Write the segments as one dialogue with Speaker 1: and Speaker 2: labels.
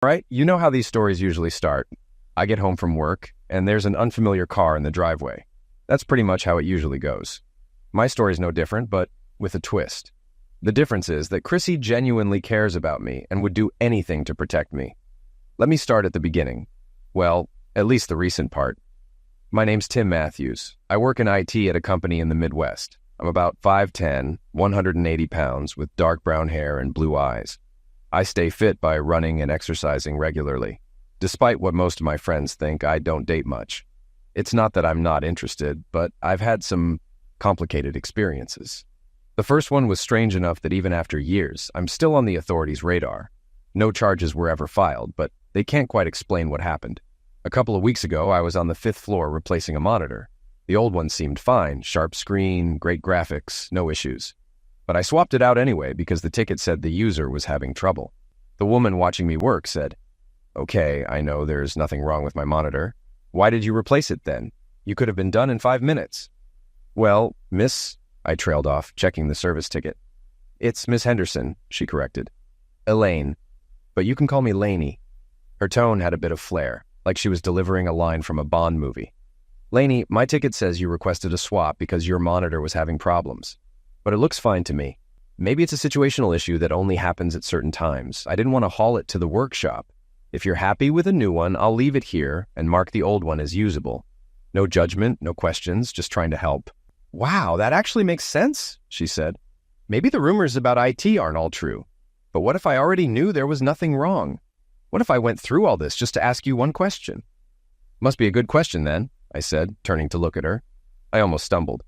Speaker 1: Right? You know how these stories usually start. I get home from work, and there's an unfamiliar car in the driveway. That's pretty much how it usually goes. My story's no different, but with a twist. The difference is that Chrissy genuinely cares about me and would do anything to protect me. Let me start at the beginning. Well, at least the recent part. My name's Tim Matthews. I work in IT at a company in the Midwest. I'm about 5'10", 180 pounds, with dark brown hair and blue eyes. I stay fit by running and exercising regularly. Despite what most of my friends think, I don't date much. It's not that I'm not interested, but I've had some complicated experiences. The first one was strange enough that even after years, I'm still on the authorities' radar. No charges were ever filed, but they can't quite explain what happened. A couple of weeks ago, I was on the 5th floor replacing a monitor. The old one seemed fine, sharp screen, great graphics, no issues. But I swapped it out anyway because the ticket said the user was having trouble. The woman watching me work said, "Okay, I know there's nothing wrong with my monitor. Why did you replace it then? You could have been done in 5 minutes." "Well, miss," I trailed off, checking the service ticket. "It's Miss Henderson," she corrected. "Elaine, but you can call me Laney." Her tone had a bit of flair, like she was delivering a line from a Bond movie. "Laney, my ticket says you requested a swap because your monitor was having problems. But it looks fine to me. Maybe it's a situational issue that only happens at certain times. I didn't want to haul it to the workshop. If you're happy with a new one, I'll leave it here and mark the old one as usable. No judgment, no questions, just trying to help." "Wow, that actually makes sense," she said. "Maybe the rumors about IT aren't all true. But what if I already knew there was nothing wrong? What if I went through all this just to ask you one question?" "Must be a good question then," I said, turning to look at her. I almost stumbled.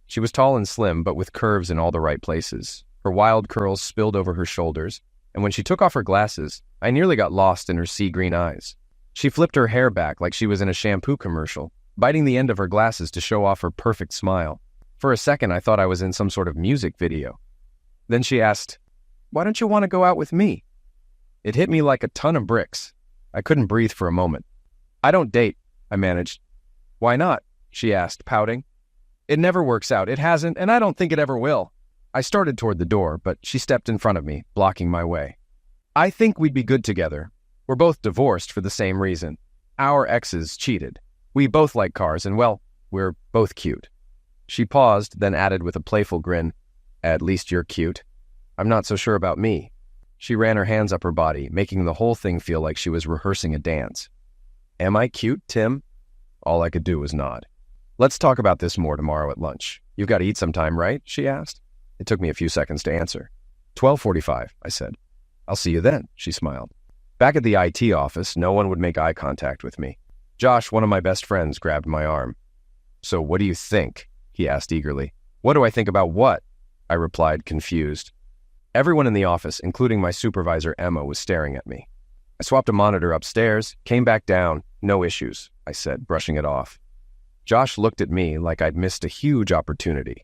Speaker 1: She was tall and slim, but with curves in all the right places. Her wild curls spilled over her shoulders, and when she took off her glasses, I nearly got lost in her sea green eyes. She flipped her hair back like she was in a shampoo commercial, biting the end of her glasses to show off her perfect smile. For a second, I thought I was in some sort of music video. Then she asked, "Why don't you want to go out with me?" It hit me like a ton of bricks. I couldn't breathe for a moment. "I don't date," I managed. "Why not?" she asked, pouting. "It never works out. It hasn't, and I don't think it ever will." I started toward the door, but she stepped in front of me, blocking my way. "I think we'd be good together. We're both divorced for the same reason. Our exes cheated. We both like cars, and well, we're both cute." She paused, then added with a playful grin, "At least you're cute." "I'm not so sure about me." She ran her hands up her body, making the whole thing feel like she was rehearsing a dance. "Am I cute, Tim?" All I could do was nod. "Let's talk about this more tomorrow at lunch. You've got to eat sometime, right?" she asked. It took me a few seconds to answer. 12:45, I said. "I'll see you then," she smiled. Back at the IT office, no one would make eye contact with me. Josh, one of my best friends, grabbed my arm. "So what do you think?" he asked eagerly. "What do I think about what?" I replied, confused. Everyone in the office, including my supervisor Emma, was staring at me. "I swapped a monitor upstairs, came back down, no issues," I said, brushing it off. Josh looked at me like I'd missed a huge opportunity.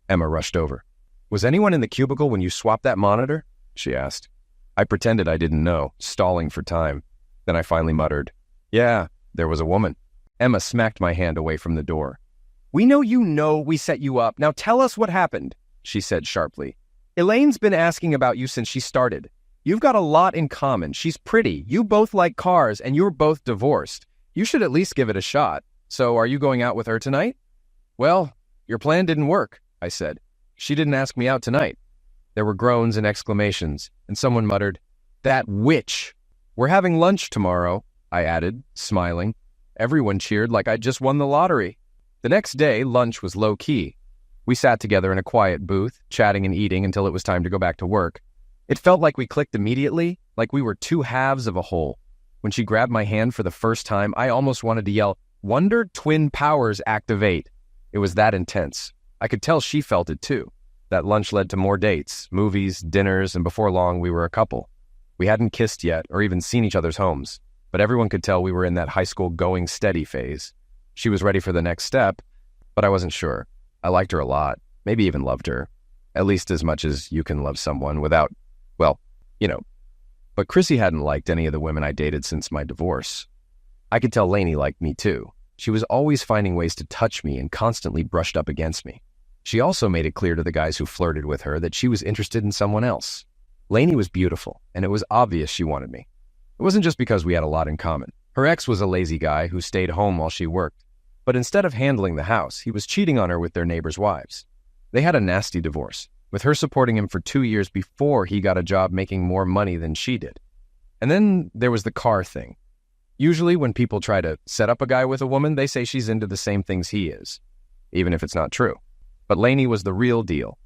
Speaker 1: Emma rushed over. "Was anyone in the cubicle when you swapped that monitor?" she asked. I pretended I didn't know, stalling for time. Then I finally muttered, "Yeah, there was a woman." Emma smacked my hand away from the door. "We know we set you up. Now tell us what happened," she said sharply. "Elaine's been asking about you since she started. You've got a lot in common. She's pretty, you both like cars, and you're both divorced. You should at least give it a shot. So are you going out with her tonight?" "Well, your plan didn't work," I said. "She didn't ask me out tonight." There were groans and exclamations, and someone muttered, "That witch!" "We're having lunch tomorrow," I added, smiling. Everyone cheered like I'd just won the lottery. The next day, lunch was low-key. We sat together in a quiet booth, chatting and eating until it was time to go back to work. It felt like we clicked immediately, like we were two halves of a whole. When she grabbed my hand for the first time, I almost wanted to yell, "Wonder Twin Powers activate!" It was that intense. I could tell she felt it too. That lunch led to more dates, movies, dinners, and before long, we were a couple. We hadn't kissed yet or even seen each other's homes, but everyone could tell we were in that high school going steady phase. She was ready for the next step, but I wasn't sure. I liked her a lot, maybe even loved her. At least as much as you can love someone without, well, you know. But Chrissy hadn't liked any of the women I dated since my divorce. I could tell Lainey liked me too. She was always finding ways to touch me and constantly brushed up against me. She also made it clear to the guys who flirted with her that she was interested in someone else. Lainey was beautiful, and it was obvious she wanted me. It wasn't just because we had a lot in common. Her ex was a lazy guy who stayed home while she worked, but instead of handling the house, he was cheating on her with their neighbors' wives. They had a nasty divorce, with her supporting him for 2 years before he got a job making more money than she did. And then there was the car thing. Usually when people try to set up a guy with a woman, they say she's into the same things he is, even if it's not true. But Lainey was the real deal.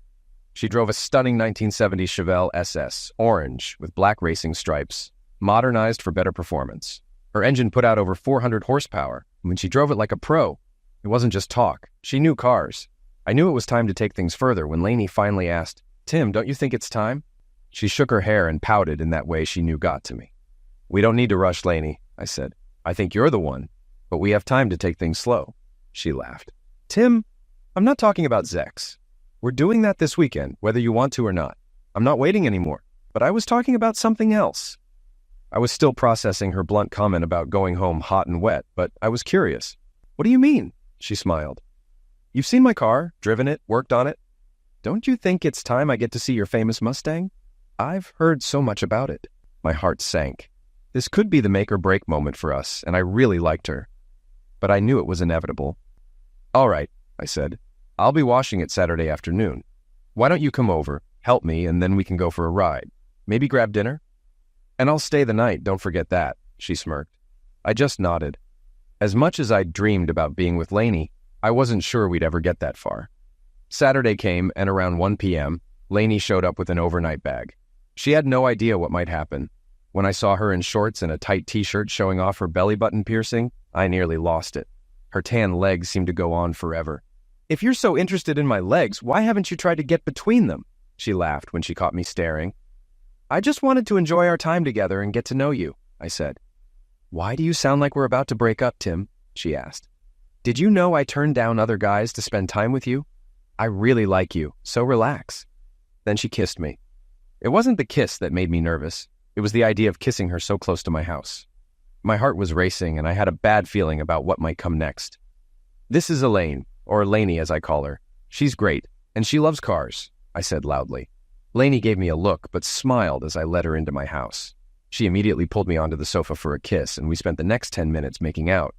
Speaker 1: She drove a stunning 1970s Chevelle SS, orange, with black racing stripes, modernized for better performance. Her engine put out over 400 horsepower. When she drove it like a pro, it wasn't just talk. She knew cars. I knew it was time to take things further when Lainey finally asked, "Tim, don't you think it's time?" She shook her hair and pouted in that way she knew got to me. "We don't need to rush, Lainey," I said. "I think you're the one, but we have time to take things slow." She laughed. "Tim, I'm not talking about Zex. We're doing that this weekend, whether you want to or not. I'm not waiting anymore, but I was talking about something else." I was still processing her blunt comment about going home hot and wet, but I was curious. "What do you mean?" She smiled. "You've seen my car, driven it, worked on it. Don't you think it's time I get to see your famous Mustang? I've heard so much about it." My heart sank. This could be the make or break moment for us, and I really liked her. But I knew it was inevitable. "All right," I said. "I'll be washing it Saturday afternoon. Why don't you come over, help me, and then we can go for a ride? Maybe grab dinner?" "And I'll stay the night, don't forget that," she smirked. I just nodded. As much as I'd dreamed about being with Lainey, I wasn't sure we'd ever get that far. Saturday came, and around 1 p.m., Lainey showed up with an overnight bag. She had no idea what might happen. When I saw her in shorts and a tight t-shirt showing off her belly button piercing, I nearly lost it. Her tan legs seemed to go on forever. "If you're so interested in my legs, why haven't you tried to get between them?" She laughed when she caught me staring. "I just wanted to enjoy our time together and get to know you," I said. "Why do you sound like we're about to break up, Tim?" she asked. "Did you know I turned down other guys to spend time with you? I really like you, so relax." Then she kissed me. It wasn't the kiss that made me nervous. It was the idea of kissing her so close to my house. My heart was racing, and I had a bad feeling about what might come next. "This is Elaine, or Lainey as I call her. She's great, and she loves cars," I said loudly. Lainey gave me a look, but smiled as I led her into my house. She immediately pulled me onto the sofa for a kiss, and we spent the next 10 minutes making out.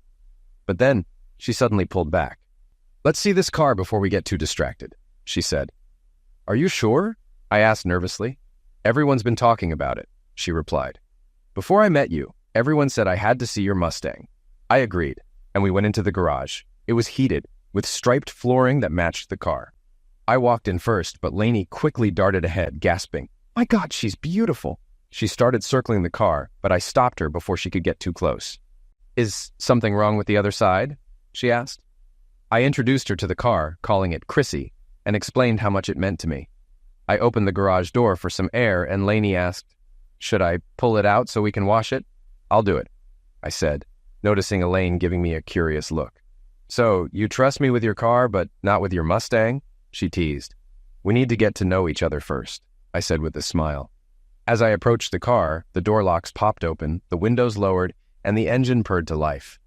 Speaker 1: But then, she suddenly pulled back. "Let's see this car before we get too distracted," she said. "Are you sure?" I asked nervously. "Everyone's been talking about it," she replied. "Before I met you, everyone said I had to see your Mustang." I agreed, and we went into the garage. It was heated, with striped flooring that matched the car. I walked in first, but Lainey quickly darted ahead, gasping, "My God, she's beautiful." She started circling the car, but I stopped her before she could get too close. "Is something wrong with the other side?" she asked. I introduced her to the car, calling it Chrissy, and explained how much it meant to me. I opened the garage door for some air, and Lainey asked, "Should I pull it out so we can wash it?" "I'll do it," I said, noticing Elaine giving me a curious look. "So, you trust me with your car, but not with your Mustang?" she teased. "We need to get to know each other first," I said with a smile. As I approached the car, the door locks popped open, the windows lowered, and the engine purred to life.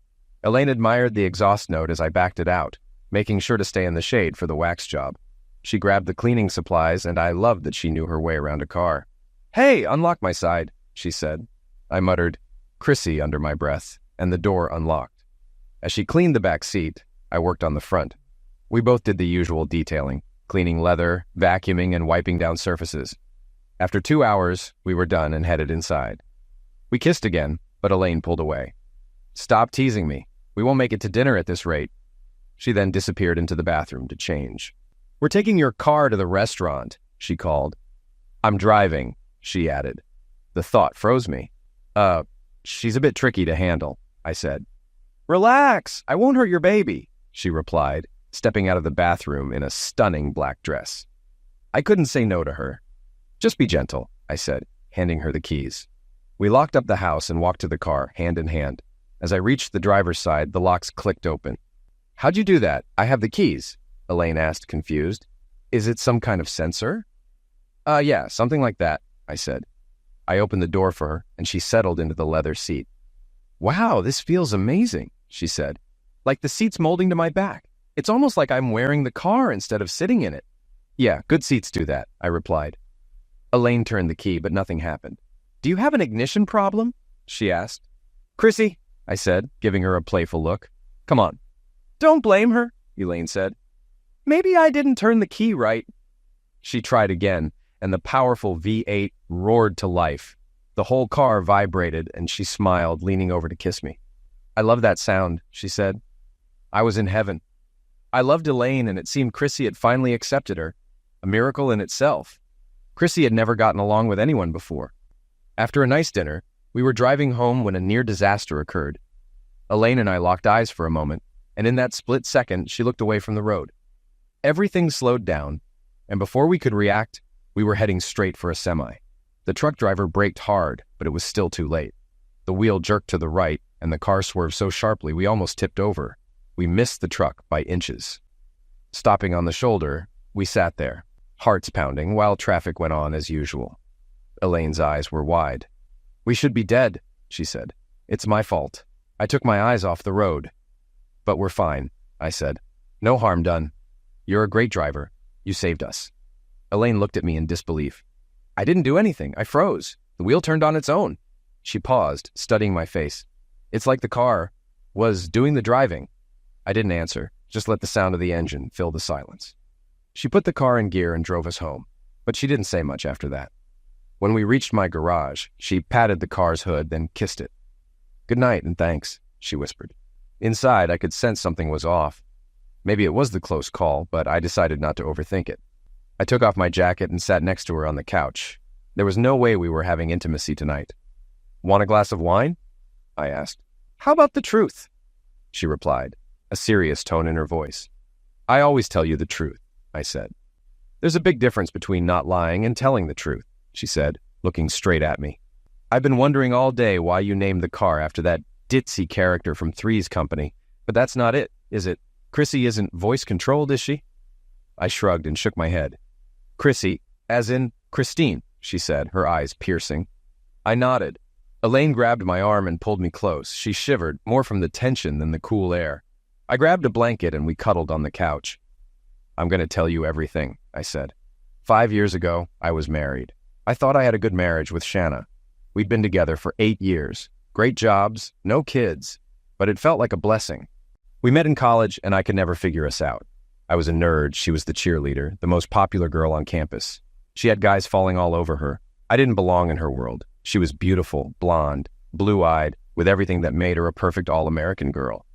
Speaker 1: Elaine admired the exhaust note as I backed it out, making sure to stay in the shade for the wax job. She grabbed the cleaning supplies, and I loved that she knew her way around a car. "Hey, unlock my side," she said. I muttered, "Chrissy," under my breath, and the door unlocked. As she cleaned the back seat, I worked on the front. We both did the usual detailing, cleaning leather, vacuuming, and wiping down surfaces. After 2 hours, we were done and headed inside. We kissed again, but Elaine pulled away. "Stop teasing me. We won't make it to dinner at this rate." She then disappeared into the bathroom to change. "We're taking your car to the restaurant," she called. "I'm driving," she added. The thought froze me. She's a bit tricky to handle," I said. "Relax, I won't hurt your baby," she replied, stepping out of the bathroom in a stunning black dress. I couldn't say no to her. "Just be gentle," I said, handing her the keys. We locked up the house and walked to the car, hand in hand. As I reached the driver's side, the locks clicked open. "How'd you do that? I have the keys," Elaine asked, confused. "Is it some kind of sensor?" Yeah, something like that," I said. I opened the door for her, and she settled into the leather seat. "Wow, this feels amazing," she said. "Like the seat's molding to my back. It's almost like I'm wearing the car instead of sitting in it." "Yeah, good seats do that," I replied. Elaine turned the key, but nothing happened. "Do you have an ignition problem?" she asked. Chrissy, I said, giving her a playful look. Come on. Don't blame her, Elaine said. Maybe I didn't turn the key right. She tried again, and the powerful V8 roared to life. The whole car vibrated, and she smiled, leaning over to kiss me. I love that sound, she said. I was in heaven. I loved Elaine, and it seemed Chrissy had finally accepted her. A miracle in itself. Chrissy had never gotten along with anyone before. After a nice dinner, we were driving home when a near disaster occurred. Elaine and I locked eyes for a moment, and in that split second, she looked away from the road. Everything slowed down, and before we could react, we were heading straight for a semi. The truck driver braked hard, but it was still too late. The wheel jerked to the right, and the car swerved so sharply we almost tipped over. We missed the truck by inches. Stopping on the shoulder, we sat there, hearts pounding, while traffic went on as usual. Elaine's eyes were wide. We should be dead, she said. It's my fault. I took my eyes off the road. But we're fine, I said. No harm done. You're a great driver. You saved us. Elaine looked at me in disbelief. I didn't do anything. I froze. The wheel turned on its own. She paused, studying my face. It's like the car was doing the driving. I didn't answer, just let the sound of the engine fill the silence. She put the car in gear and drove us home, but she didn't say much after that. When we reached my garage, she patted the car's hood, then kissed it. Good night and thanks, she whispered. Inside, I could sense something was off. Maybe it was the close call, but I decided not to overthink it. I took off my jacket and sat next to her on the couch. There was no way we were having intimacy tonight. Want a glass of wine? I asked. How about the truth? She replied, a serious tone in her voice. I always tell you the truth, I said. There's a big difference between not lying and telling the truth, she said, looking straight at me. I've been wondering all day why you named the car after that ditzy character from Three's Company, but that's not it, is it? Chrissy isn't voice-controlled, is she? I shrugged and shook my head. Chrissy, as in Christine, she said, her eyes piercing. I nodded. Elaine grabbed my arm and pulled me close. She shivered, more from the tension than the cool air. I grabbed a blanket and we cuddled on the couch. I'm going to tell you everything, I said. 5 years ago, I was married. I thought I had a good marriage with Shanna. We'd been together for 8 years. Great jobs, no kids, but it felt like a blessing. We met in college and I could never figure us out. I was a nerd, she was the cheerleader, the most popular girl on campus. She had guys falling all over her. I didn't belong in her world. She was beautiful, blonde, blue-eyed, with everything that made her a perfect all-American girl.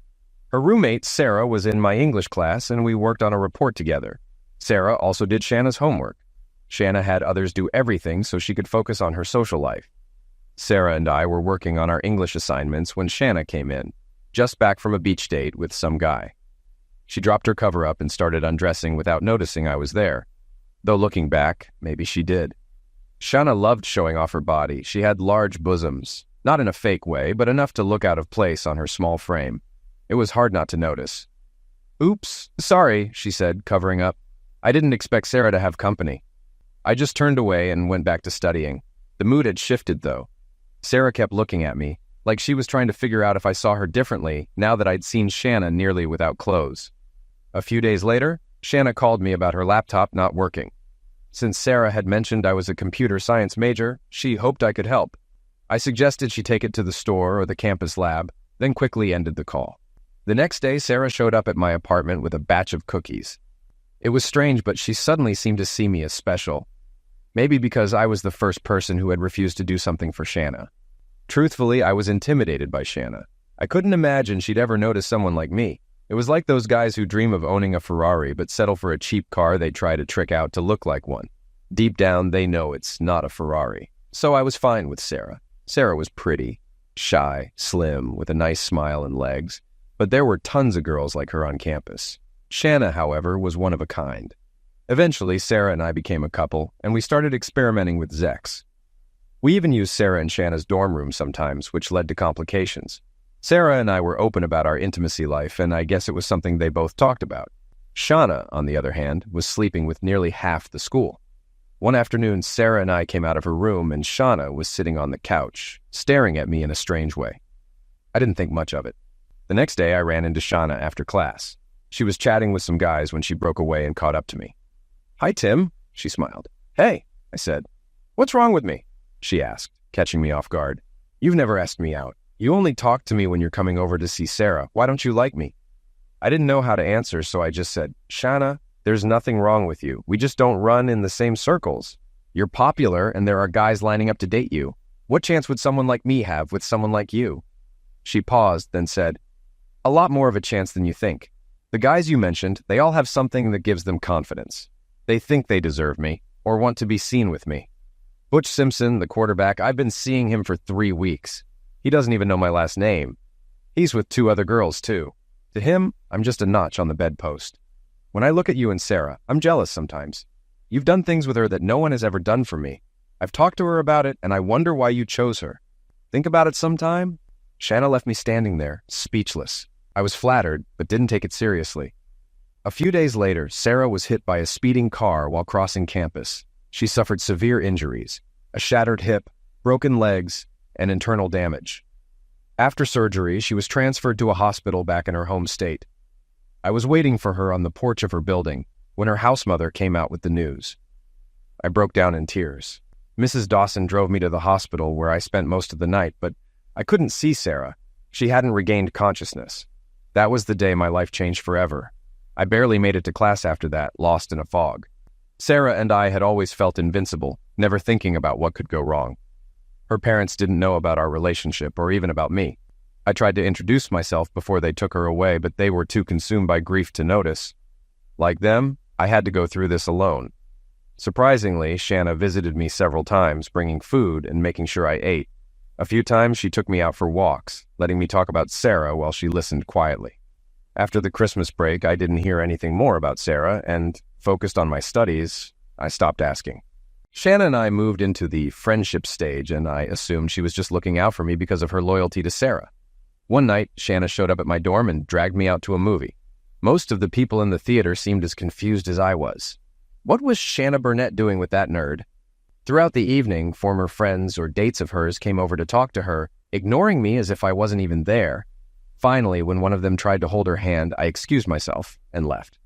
Speaker 1: Her roommate, Sarah, was in my English class and we worked on a report together. Sarah also did Shanna's homework. Shanna had others do everything so she could focus on her social life. Sarah and I were working on our English assignments when Shanna came in, just back from a beach date with some guy. She dropped her cover up and started undressing without noticing I was there. Though looking back, maybe she did. Shanna loved showing off her body. She had large bosoms, not in a fake way, but enough to look out of place on her small frame. It was hard not to notice. Oops, sorry, she said, covering up. I didn't expect Sarah to have company. I just turned away and went back to studying. The mood had shifted, though. Sarah kept looking at me, like she was trying to figure out if I saw her differently now that I'd seen Shanna nearly without clothes. A few days later, Shanna called me about her laptop not working. Since Sarah had mentioned I was a computer science major, she hoped I could help. I suggested she take it to the store or the campus lab, then quickly ended the call. The next day, Sarah showed up at my apartment with a batch of cookies. It was strange, but she suddenly seemed to see me as special. Maybe because I was the first person who had refused to do something for Shanna. Truthfully, I was intimidated by Shanna. I couldn't imagine she'd ever notice someone like me. It was like those guys who dream of owning a Ferrari but settle for a cheap car they try to trick out to look like one. Deep down, they know it's not a Ferrari. So I was fine with Sarah. Sarah was pretty, shy, slim, with a nice smile and legs. But there were tons of girls like her on campus. Shanna, however, was one of a kind. Eventually, Sarah and I became a couple, and we started experimenting with Zex. We even used Sarah and Shanna's dorm room sometimes, which led to complications. Sarah and I were open about our intimacy life, and I guess it was something they both talked about. Shanna, on the other hand, was sleeping with nearly half the school. One afternoon, Sarah and I came out of her room, and Shanna was sitting on the couch, staring at me in a strange way. I didn't think much of it. The next day, I ran into Shanna after class. She was chatting with some guys when she broke away and caught up to me. Hi, Tim, she smiled. Hey, I said. What's wrong with me? She asked, catching me off guard. You've never asked me out. You only talk to me when you're coming over to see Sarah. Why don't you like me? I didn't know how to answer, so I just said, Shanna, there's nothing wrong with you. We just don't run in the same circles. You're popular, and there are guys lining up to date you. What chance would someone like me have with someone like you? She paused, then said, a lot more of a chance than you think. The guys you mentioned, they all have something that gives them confidence. They think they deserve me, or want to be seen with me. Butch Simpson, the quarterback, I've been seeing him for 3 weeks. He doesn't even know my last name. He's with 2 other girls, too. To him, I'm just a notch on the bedpost. When I look at you and Sarah, I'm jealous sometimes. You've done things with her that no one has ever done for me. I've talked to her about it, and I wonder why you chose her. Think about it sometime? Shanna left me standing there, speechless. I was flattered, but didn't take it seriously. A few days later, Sarah was hit by a speeding car while crossing campus. She suffered severe injuries, a shattered hip, broken legs, and internal damage. After surgery, she was transferred to a hospital back in her home state. I was waiting for her on the porch of her building when her house mother came out with the news. I broke down in tears. Mrs. Dawson drove me to the hospital where I spent most of the night, but I couldn't see Sarah. She hadn't regained consciousness. That was the day my life changed forever. I barely made it to class after that, lost in a fog. Sarah and I had always felt invincible, never thinking about what could go wrong. Her parents didn't know about our relationship or even about me. I tried to introduce myself before they took her away, but they were too consumed by grief to notice. Like them, I had to go through this alone. Surprisingly, Shanna visited me several times, bringing food and making sure I ate. A few times she took me out for walks, letting me talk about Sarah while she listened quietly. After the Christmas break, I didn't hear anything more about Sarah, and, focused on my studies, I stopped asking. Shanna and I moved into the friendship stage, and I assumed she was just looking out for me because of her loyalty to Sarah. One night, Shanna showed up at my dorm and dragged me out to a movie. Most of the people in the theater seemed as confused as I was. What was Shanna Burnett doing with that nerd? Throughout the evening, former friends or dates of hers came over to talk to her, ignoring me as if I wasn't even there. Finally, when one of them tried to hold her hand, I excused myself and left.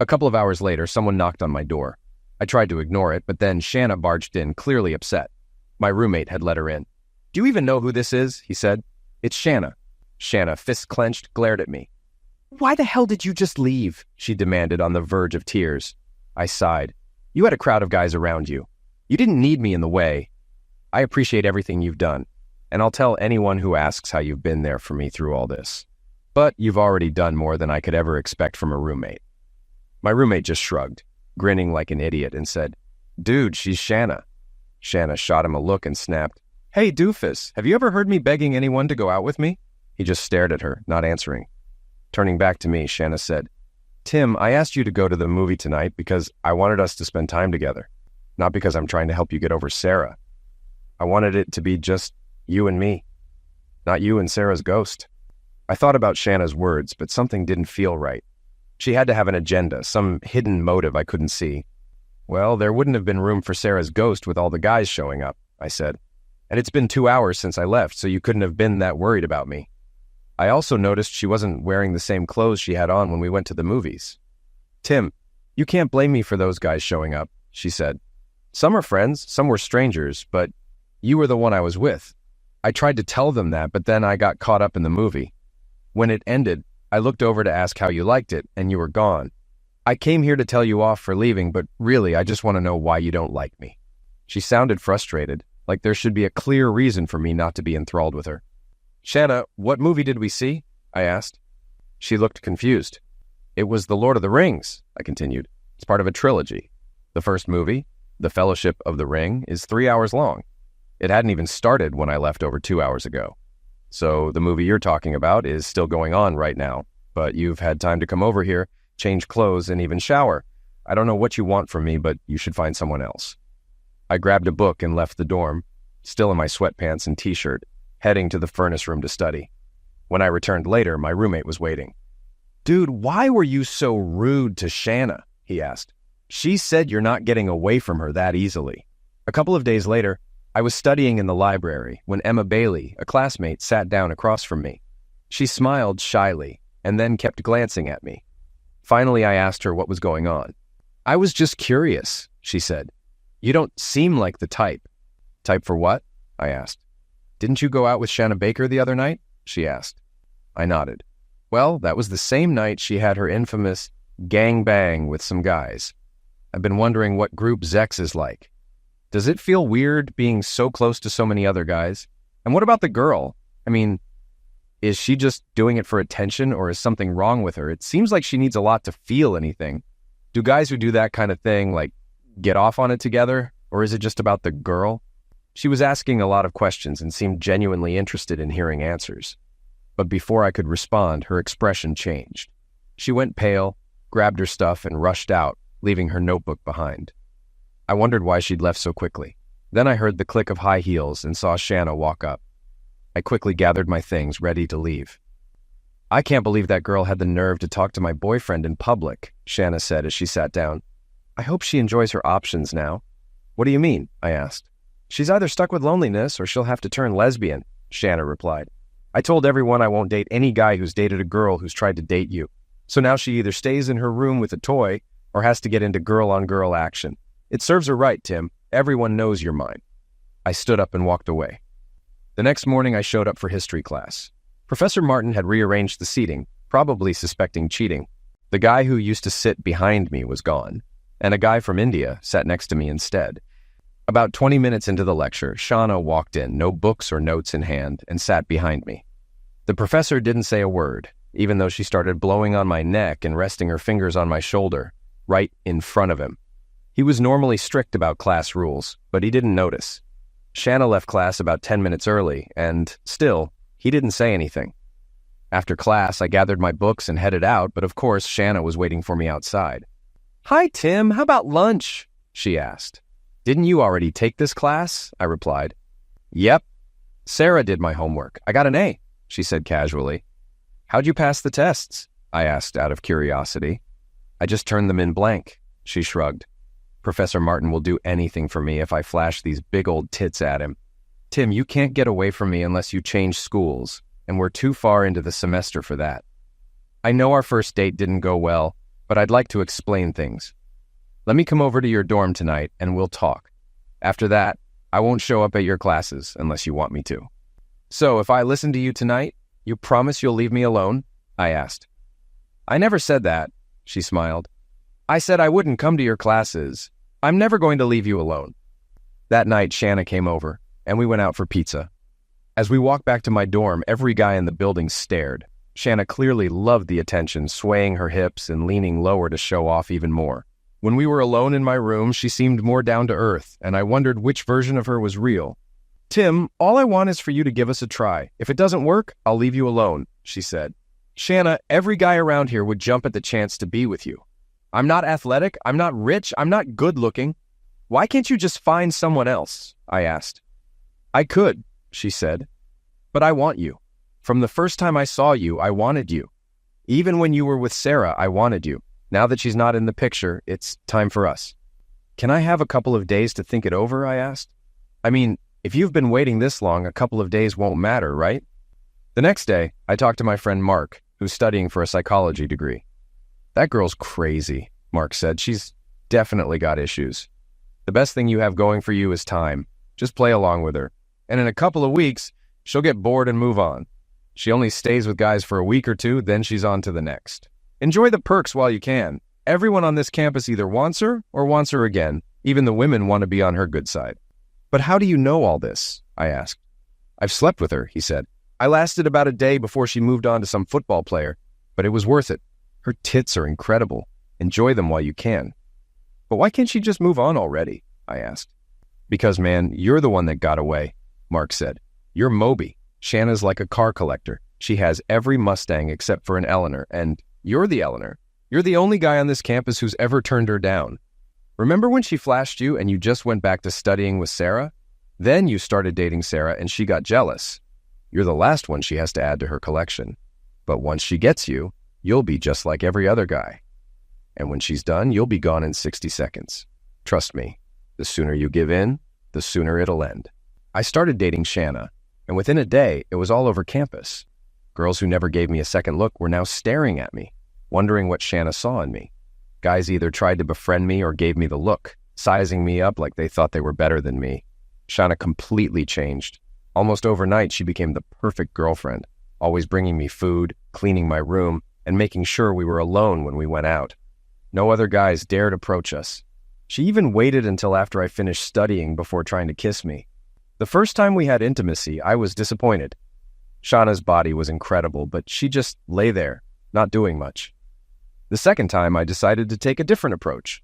Speaker 1: A couple of hours later, someone knocked on my door. I tried to ignore it, but then Shanna barged in, clearly upset. My roommate had let her in. Do you even know who this is? He said. It's Shanna. Shanna, fists clenched, glared at me. Why the hell did you just leave? She demanded on the verge of tears. I sighed. You had a crowd of guys around you. You didn't need me in the way. I appreciate everything you've done, and I'll tell anyone who asks how you've been there for me through all this. But you've already done more than I could ever expect from a roommate. My roommate just shrugged, grinning like an idiot, and said, Dude, she's Shanna. Shanna shot him a look and snapped, Hey, doofus, have you ever heard me begging anyone to go out with me? He just stared at her, not answering. Turning back to me, Shanna said, Tim, I asked you to go to the movie tonight because I wanted us to spend time together, not because I'm trying to help you get over Sarah. I wanted it to be just you and me, not you and Sarah's ghost. I thought about Shanna's words, but something didn't feel right. She had to have an agenda, some hidden motive I couldn't see. Well, there wouldn't have been room for Sarah's ghost with all the guys showing up, I said. And it's been 2 hours since I left, so you couldn't have been that worried about me. I also noticed she wasn't wearing the same clothes she had on when we went to the movies. Tim, you can't blame me for those guys showing up, she said. Some are friends, some were strangers, but you were the one I was with. I tried to tell them that, but then I got caught up in the movie. When it ended, I looked over to ask how you liked it, and you were gone. I came here to tell you off for leaving, but really, I just want to know why you don't like me. She sounded frustrated, like there should be a clear reason for me not to be enthralled with her. Shanna, what movie did we see? I asked. She looked confused. It was The Lord of the Rings, I continued. It's part of a trilogy. The first movie, The Fellowship of the Ring, is 3 hours long. It hadn't even started when I left over 2 hours ago. So the movie you're talking about is still going on right now, but you've had time to come over here, change clothes, and even shower. I don't know what you want from me, but you should find someone else. I grabbed a book and left the dorm, still in my sweatpants and t-shirt, heading to the furnace room to study. When I returned later, my roommate was waiting. Dude, why were you so rude to Shanna? He asked. She said you're not getting away from her that easily. A couple of days later, I was studying in the library when Emma Bailey, a classmate, sat down across from me. She smiled shyly and then kept glancing at me. Finally, I asked her what was going on. I was just curious, she said. You don't seem like the type. Type for what? I asked. Didn't you go out with Shanna Baker the other night? She asked. I nodded. Well, that was the same night she had her infamous gang bang with some guys. I've been wondering what group Zex is like. Does it feel weird being so close to so many other guys? And what about the girl? I mean, is she just doing it for attention, or is something wrong with her? It seems like she needs a lot to feel anything. Do guys who do that kind of thing, like, get off on it together? Or is it just about the girl? She was asking a lot of questions and seemed genuinely interested in hearing answers. But before I could respond, her expression changed. She went pale, grabbed her stuff, and rushed out, leaving her notebook behind. I wondered why she'd left so quickly. Then I heard the click of high heels and saw Shanna walk up. I quickly gathered my things, ready to leave. I can't believe that girl had the nerve to talk to my boyfriend in public, Shanna said as she sat down. I hope she enjoys her options now. What do you mean? I asked. She's either stuck with loneliness or she'll have to turn lesbian, Shanna replied. I told everyone I won't date any guy who's dated a girl who's tried to date you. So now she either stays in her room with a toy or has to get into girl-on-girl action. It serves her right, Tim. Everyone knows you're mine. I stood up and walked away. The next morning I showed up for history class. Professor Martin had rearranged the seating, probably suspecting cheating. The guy who used to sit behind me was gone, and a guy from India sat next to me instead. About 20 minutes into the lecture, Shauna walked in, no books or notes in hand, and sat behind me. The professor didn't say a word, even though she started blowing on my neck and resting her fingers on my shoulder, right in front of him. He was normally strict about class rules, but he didn't notice. Shanna left class about 10 minutes early, and still, he didn't say anything. After class, I gathered my books and headed out, but of course, Shanna was waiting for me outside. Hi, Tim, how about lunch? She asked. Didn't you already take this class? I replied. Yep. Sarah did my homework. I got an A, she said casually. How'd you pass the tests? I asked out of curiosity. I just turned them in blank, she shrugged. Professor Martin will do anything for me if I flash these big old tits at him. Tim, you can't get away from me unless you change schools, and we're too far into the semester for that. I know our first date didn't go well, but I'd like to explain things. Let me come over to your dorm tonight, and we'll talk. After that, I won't show up at your classes unless you want me to. So, if I listen to you tonight, you promise you'll leave me alone? I asked. I never said that, she smiled. I said I wouldn't come to your classes. I'm never going to leave you alone. That night, Shanna came over, and we went out for pizza. As we walked back to my dorm, every guy in the building stared. Shanna clearly loved the attention, swaying her hips and leaning lower to show off even more. When we were alone in my room, she seemed more down to earth, and I wondered which version of her was real. Tim, all I want is for you to give us a try. If it doesn't work, I'll leave you alone, she said. Shanna, every guy around here would jump at the chance to be with you. I'm not athletic, I'm not rich, I'm not good-looking. Why can't you just find someone else? I asked. I could, she said. But I want you. From the first time I saw you, I wanted you. Even when you were with Sarah, I wanted you. Now that she's not in the picture, it's time for us. Can I have a couple of days to think it over? I asked. I mean, if you've been waiting this long, a couple of days won't matter, right? The next day, I talked to my friend Mark, who's studying for a psychology degree. That girl's crazy, Mark said. She's definitely got issues. The best thing you have going for you is time. Just play along with her. And in a couple of weeks, she'll get bored and move on. She only stays with guys for a week or two, then she's on to the next. Enjoy the perks while you can. Everyone on this campus either wants her or wants her again. Even the women want to be on her good side. But how do you know all this? I asked. I've slept with her, he said. I lasted about a day before she moved on to some football player, but it was worth it. Her tits are incredible. Enjoy them while you can. But why can't she just move on already? I asked. Because, man, you're the one that got away, Mark said. You're Moby. Shanna's like a car collector. She has every Mustang except for an Eleanor, and you're the Eleanor. You're the only guy on this campus who's ever turned her down. Remember when she flashed you and you just went back to studying with Sarah? Then you started dating Sarah and she got jealous. You're the last one she has to add to her collection. But once she gets you, you'll be just like every other guy. And when she's done, you'll be gone in 60 seconds. Trust me, the sooner you give in, the sooner it'll end. I started dating Shanna, and within a day, it was all over campus. Girls who never gave me a second look were now staring at me, wondering what Shanna saw in me. Guys either tried to befriend me or gave me the look, sizing me up like they thought they were better than me. Shanna completely changed. Almost overnight, she became the perfect girlfriend, always bringing me food, cleaning my room, and making sure we were alone when we went out. No other guys dared approach us. She even waited until after I finished studying before trying to kiss me. The first time we had intimacy, I was disappointed. Shauna's body was incredible, but she just lay there, not doing much. The second time, I decided to take a different approach.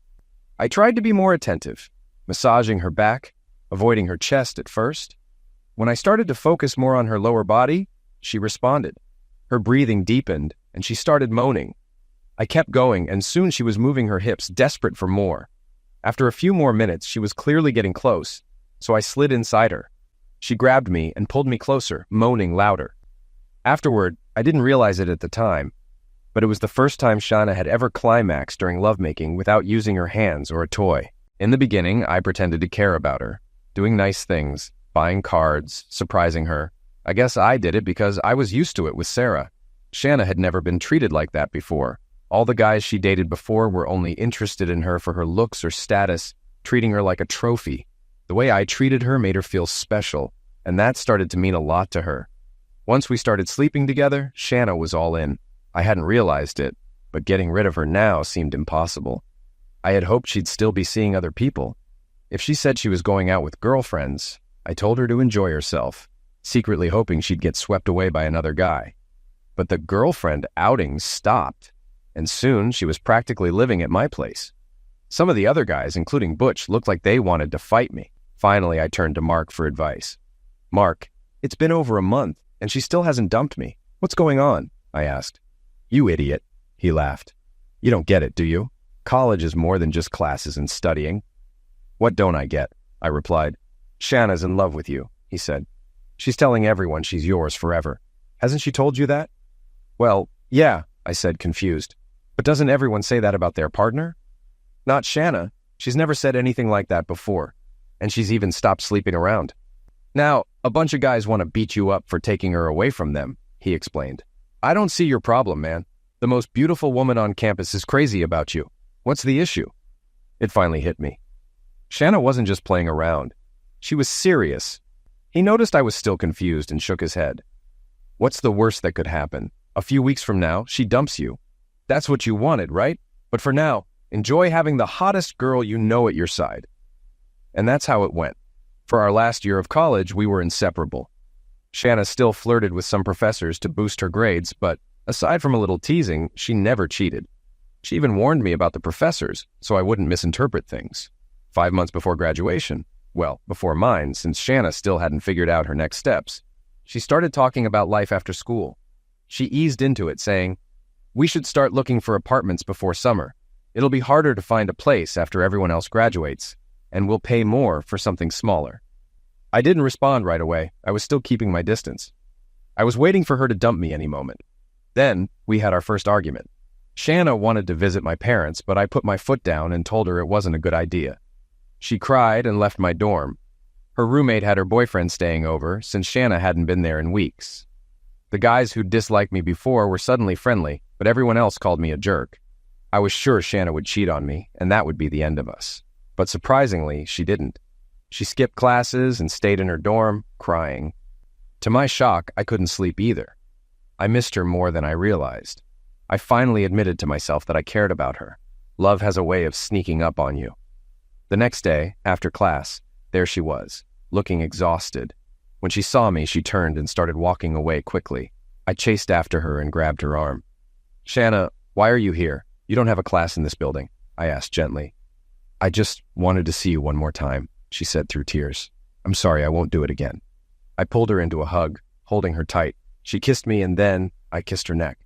Speaker 1: I tried to be more attentive, massaging her back, avoiding her chest at first. When I started to focus more on her lower body, she responded. Her breathing deepened, and she started moaning. I kept going, and soon she was moving her hips, desperate for more. After a few more minutes, she was clearly getting close, so I slid inside her. She grabbed me and pulled me closer, moaning louder. Afterward, I didn't realize it at the time, but it was the first time Shauna had ever climaxed during lovemaking without using her hands or a toy. In the beginning, I pretended to care about her, doing nice things, buying cards, surprising her. I guess I did it because I was used to it with Sarah. Shauna had never been treated like that before. All the guys she dated before were only interested in her for her looks or status, treating her like a trophy. The way I treated her made her feel special, and that started to mean a lot to her. Once we started sleeping together, Shauna was all in. I hadn't realized it, but getting rid of her now seemed impossible. I had hoped she'd still be seeing other people. If she said she was going out with girlfriends, I told her to enjoy herself, secretly hoping she'd get swept away by another guy. But the girlfriend outings stopped, and soon she was practically living at my place. Some of the other guys, including Butch, looked like they wanted to fight me. Finally, I turned to Mark for advice. "Mark, it's been over a month, and she still hasn't dumped me. What's going on?" I asked. "You idiot," he laughed. "You don't get it, do you? College is more than just classes and studying." "What don't I get?" I replied. "Shanna's in love with you," he said. "She's telling everyone she's yours forever. Hasn't she told you that?" "Well, yeah," I said, confused. "But doesn't everyone say that about their partner?" "Not Shanna. She's never said anything like that before, and she's even stopped sleeping around." "Now, a bunch of guys want to beat you up for taking her away from them," he explained. "I don't see your problem, man. The most beautiful woman on campus is crazy about you. What's the issue?" It finally hit me. Shanna wasn't just playing around. She was serious. He noticed I was still confused and shook his head. "What's the worst that could happen? A few weeks from now, she dumps you. That's what you wanted, right? But for now, enjoy having the hottest girl you know at your side." And that's how it went. For our last year of college, we were inseparable. Shanna still flirted with some professors to boost her grades, but aside from a little teasing, she never cheated. She even warned me about the professors, so I wouldn't misinterpret things. 5 months before graduation, well, before mine, since Shanna still hadn't figured out her next steps, she started talking about life after school. She eased into it, saying, "We should start looking for apartments before summer. It'll be harder to find a place after everyone else graduates, and we'll pay more for something smaller." I didn't respond right away. I was still keeping my distance. I was waiting for her to dump me any moment. Then we had our first argument. Shanna wanted to visit my parents, but I put my foot down and told her it wasn't a good idea. She cried and left my dorm. Her roommate had her boyfriend staying over, since Shanna hadn't been there in weeks. The guys who disliked me before were suddenly friendly, but everyone else called me a jerk. I was sure Shanna would cheat on me, and that would be the end of us. But surprisingly, she didn't. She skipped classes and stayed in her dorm, crying. To my shock, I couldn't sleep either. I missed her more than I realized. I finally admitted to myself that I cared about her. Love has a way of sneaking up on you. The next day, after class, there she was, looking exhausted. When she saw me, she turned and started walking away quickly. I chased after her and grabbed her arm. "Shanna, why are you here? You don't have a class in this building," I asked gently. "I just wanted to see you one more time," she said through tears. "I'm sorry, I won't do it again." I pulled her into a hug, holding her tight. She kissed me, and then I kissed her neck.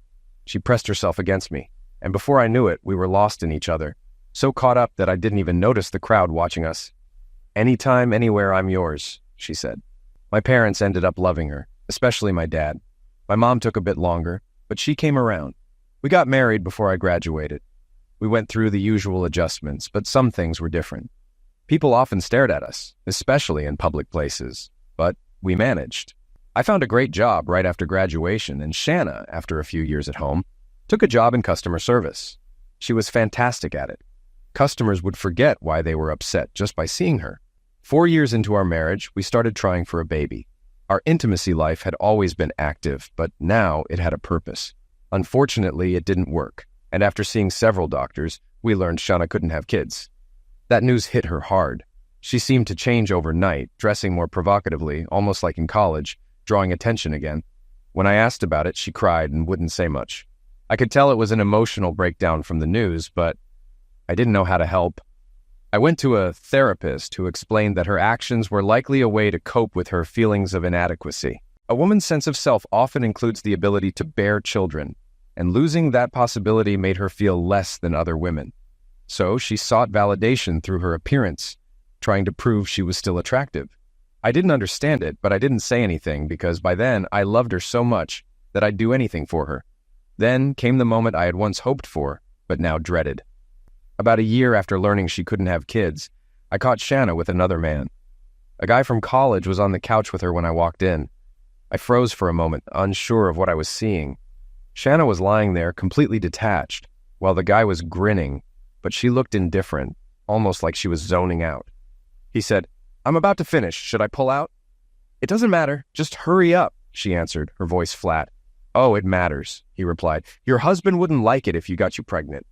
Speaker 1: She pressed herself against me, and before I knew it, we were lost in each other, so caught up that I didn't even notice the crowd watching us. "Anytime, anywhere, I'm yours," she said. My parents ended up loving her, especially my dad. My mom took a bit longer, but she came around. We got married before I graduated. We went through the usual adjustments, but some things were different. People often stared at us, especially in public places, but we managed. I found a great job right after graduation, and Shanna, after a few years at home, took a job in customer service. She was fantastic at it. Customers would forget why they were upset just by seeing her. 4 years into our marriage, we started trying for a baby. Our intimacy life had always been active, but now it had a purpose. Unfortunately, it didn't work, and after seeing several doctors, we learned Shauna couldn't have kids. That news hit her hard. She seemed to change overnight, dressing more provocatively, almost like in college, drawing attention again. When I asked about it, she cried and wouldn't say much. I could tell it was an emotional breakdown from the news, but I didn't know how to help. I went to a therapist who explained that her actions were likely a way to cope with her feelings of inadequacy. A woman's sense of self often includes the ability to bear children, and losing that possibility made her feel less than other women. So she sought validation through her appearance, trying to prove she was still attractive. I didn't understand it, but I didn't say anything because by then I loved her so much that I'd do anything for her. Then came the moment I had once hoped for, but now dreaded. About a year after learning she couldn't have kids, I caught Shanna with another man. A guy from college was on the couch with her when I walked in. I froze for a moment, unsure of what I was seeing. Shanna was lying there, completely detached, while the guy was grinning, but she looked indifferent, almost like she was zoning out. He said, "I'm about to finish. Should I pull out?" "It doesn't matter. Just hurry up," she answered, her voice flat. "Oh, it matters," he replied. "Your husband wouldn't like it if you got you pregnant."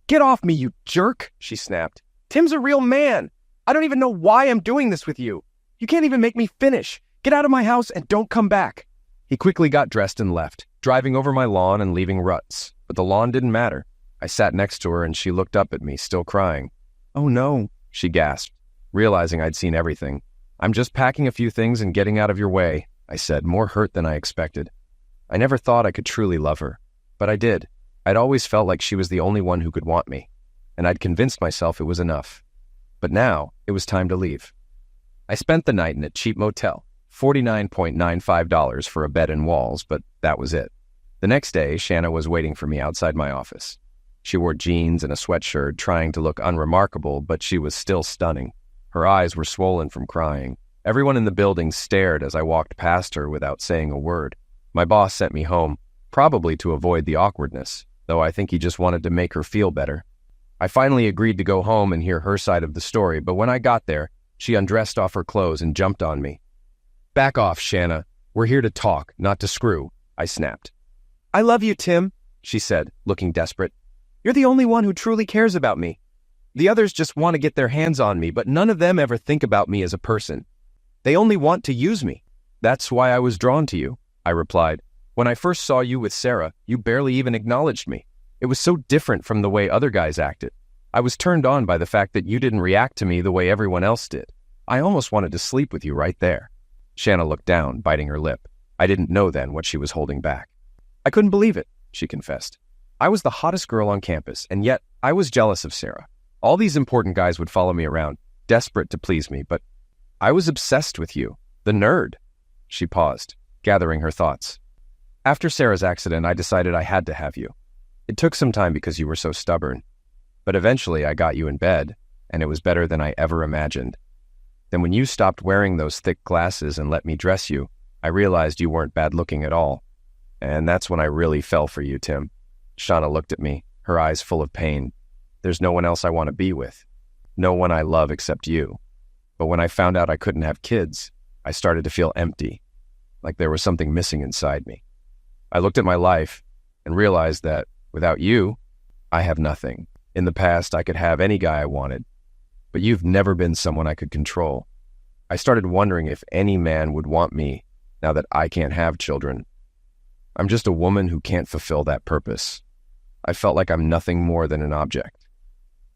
Speaker 1: "Get off me, you jerk," she snapped. "Tim's a real man. I don't even know why I'm doing this with you. You can't even make me finish. Get out of my house and don't come back." He quickly got dressed and left, driving over my lawn and leaving ruts. But the lawn didn't matter. I sat next to her and she looked up at me, still crying. "Oh no," she gasped, realizing I'd seen everything. "I'm just packing a few things and getting out of your way," I said, more hurt than I expected. I never thought I could truly love her, but I did. I'd always felt like she was the only one who could want me, and I'd convinced myself it was enough. But now, it was time to leave. I spent the night in a cheap motel, $49.95 for a bed and walls, but that was it. The next day, Shanna was waiting for me outside my office. She wore jeans and a sweatshirt, trying to look unremarkable, but she was still stunning. Her eyes were swollen from crying. Everyone in the building stared as I walked past her without saying a word. My boss sent me home, probably to avoid the awkwardness, though I think he just wanted to make her feel better. I finally agreed to go home and hear her side of the story, but when I got there, she undressed off her clothes and jumped on me. "Back off, Shanna. We're here to talk, not to screw," I snapped. "I love you, Tim," she said, looking desperate. "You're the only one who truly cares about me. The others just want to get their hands on me, but none of them ever think about me as a person. They only want to use me." "That's why I was drawn to you," I replied. "When I first saw you with Sarah, you barely even acknowledged me. It was so different from the way other guys acted. I was turned on by the fact that you didn't react to me the way everyone else did. I almost wanted to sleep with you right there." Shanna looked down, biting her lip. I didn't know then what she was holding back. "I couldn't believe it," she confessed. "I was the hottest girl on campus, and yet I was jealous of Sarah. All these important guys would follow me around, desperate to please me, but I was obsessed with you, the nerd." She paused, gathering her thoughts. "After Sarah's accident, I decided I had to have you. It took some time because you were so stubborn. But eventually I got you in bed, and it was better than I ever imagined. Then when you stopped wearing those thick glasses and let me dress you, I realized you weren't bad looking at all. And that's when I really fell for you, Tim." Shauna looked at me, her eyes full of pain. "There's no one else I want to be with. No one I love except you. But when I found out I couldn't have kids, I started to feel empty, like there was something missing inside me. I looked at my life and realized that without you, I have nothing. In the past, I could have any guy I wanted, but you've never been someone I could control. I started wondering if any man would want me now that I can't have children. I'm just a woman who can't fulfill that purpose. I felt like I'm nothing more than an object.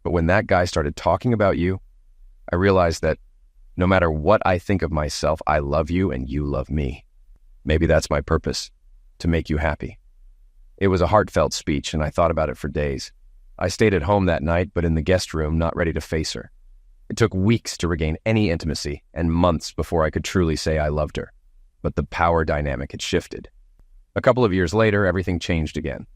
Speaker 1: But when that guy started talking about you, I realized that no matter what I think of myself, I love you and you love me. Maybe that's my purpose, to make you happy." It was a heartfelt speech, and I thought about it for days. I stayed at home that night, but in the guest room, not ready to face her. It took weeks to regain any intimacy, and months before I could truly say I loved her. But the power dynamic had shifted. A couple of years later, everything changed again.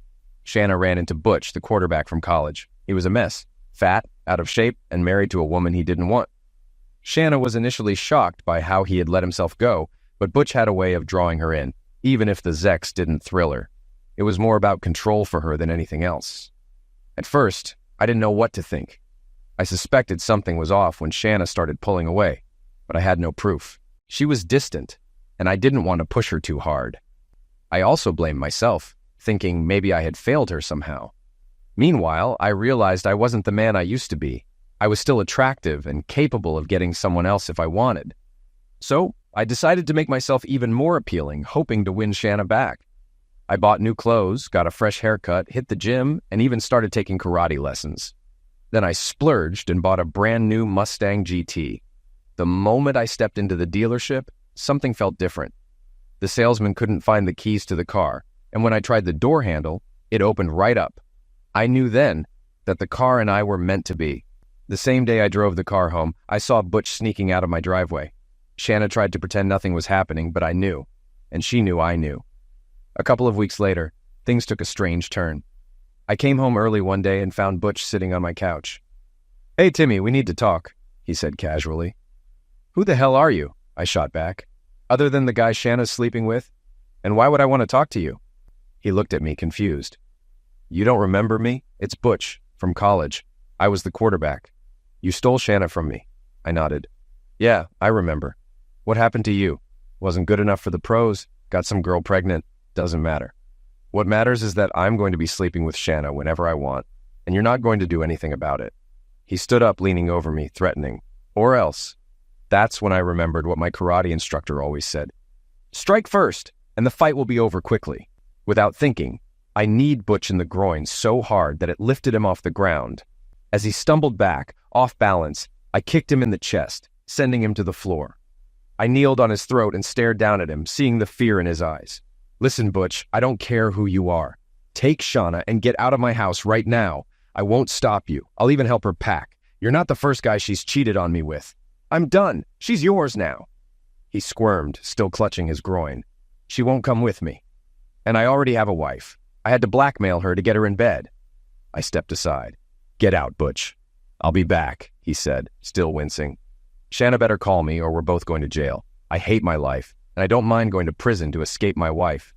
Speaker 1: Shanna ran into Butch, the quarterback from college. He was a mess, fat, out of shape, and married to a woman he didn't want. Shanna was initially shocked by how he had let himself go, but Butch had a way of drawing her in, even if the Zex didn't thrill her. It was more about control for her than anything else. At first, I didn't know what to think. I suspected something was off when Shanna started pulling away, but I had no proof. She was distant, and I didn't want to push her too hard. I also blamed myself, thinking maybe I had failed her somehow. Meanwhile, I realized I wasn't the man I used to be. I was still attractive and capable of getting someone else if I wanted. So, I decided to make myself even more appealing, hoping to win Shanna back. I bought new clothes, got a fresh haircut, hit the gym, and even started taking karate lessons. Then I splurged and bought a brand new Mustang GT. The moment I stepped into the dealership, something felt different. The salesman couldn't find the keys to the car, and when I tried the door handle, it opened right up. I knew then that the car and I were meant to be. The same day I drove the car home, I saw Butch sneaking out of my driveway. Shanna tried to pretend nothing was happening, but I knew, and she knew I knew. A couple of weeks later, things took a strange turn. I came home early one day and found Butch sitting on my couch. "Hey, Timmy, we need to talk," he said casually. "Who the hell are you?" I shot back. "Other than the guy Shanna's sleeping with? And why would I want to talk to you?" He looked at me confused. "You don't remember me? It's Butch, from college. I was the quarterback. You stole Shanna from me." I nodded. "Yeah, I remember. What happened to you? Wasn't good enough for the pros, got some girl pregnant. Doesn't matter. What matters is that I'm going to be sleeping with Shanna whenever I want, and you're not going to do anything about it." He stood up, leaning over me, threatening. "Or else." That's when I remembered what my karate instructor always said. "Strike first, and the fight will be over quickly." Without thinking, I kneed Butch in the groin so hard that it lifted him off the ground. As he stumbled back, off balance, I kicked him in the chest, sending him to the floor. I kneeled on his throat and stared down at him, seeing the fear in his eyes. "Listen, Butch, I don't care who you are. Take Shanna and get out of my house right now. I won't stop you. I'll even help her pack. You're not the first guy she's cheated on me with. I'm done. She's yours now." He squirmed, still clutching his groin. "She won't come with me. And I already have a wife. I had to blackmail her to get her in bed." I stepped aside. "Get out, Butch." "I'll be back," he said, still wincing. "Shanna better call me or we're both going to jail. I hate my life, and I don't mind going to prison to escape my wife.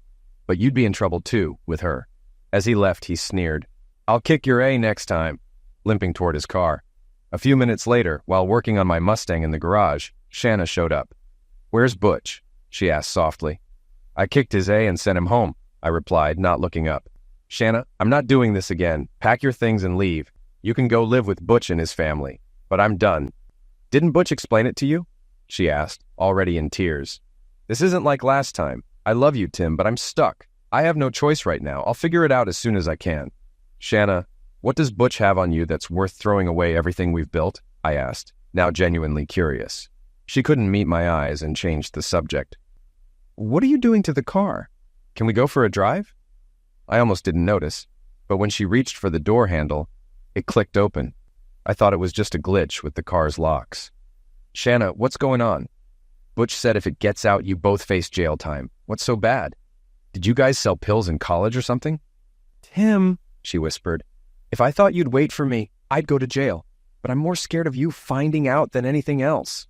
Speaker 1: But you'd be in trouble too, with her." As he left, he sneered. "I'll kick your A next time," limping toward his car. A few minutes later, while working on my Mustang in the garage, Shanna showed up. "Where's Butch?" she asked softly. "I kicked his A and sent him home," I replied, not looking up. "Shanna, I'm not doing this again. Pack your things and leave. You can go live with Butch and his family. But I'm done." "Didn't Butch explain it to you?" she asked, already in tears. "This isn't like last time. I love you, Tim, but I'm stuck. I have no choice right now. I'll figure it out as soon as I can." "Shanna, what does Butch have on you that's worth throwing away everything we've built?" I asked, now genuinely curious. She couldn't meet my eyes and changed the subject. "What are you doing to the car? Can we go for a drive?" I almost didn't notice, but when she reached for the door handle, it clicked open. I thought it was just a glitch with the car's locks. "Shanna, what's going on?" "Butch said if it gets out, you both face jail time. What's so bad? Did you guys sell pills in college or something?" "Tim," she whispered, "if I thought you'd wait for me, I'd go to jail. But I'm more scared of you finding out than anything else.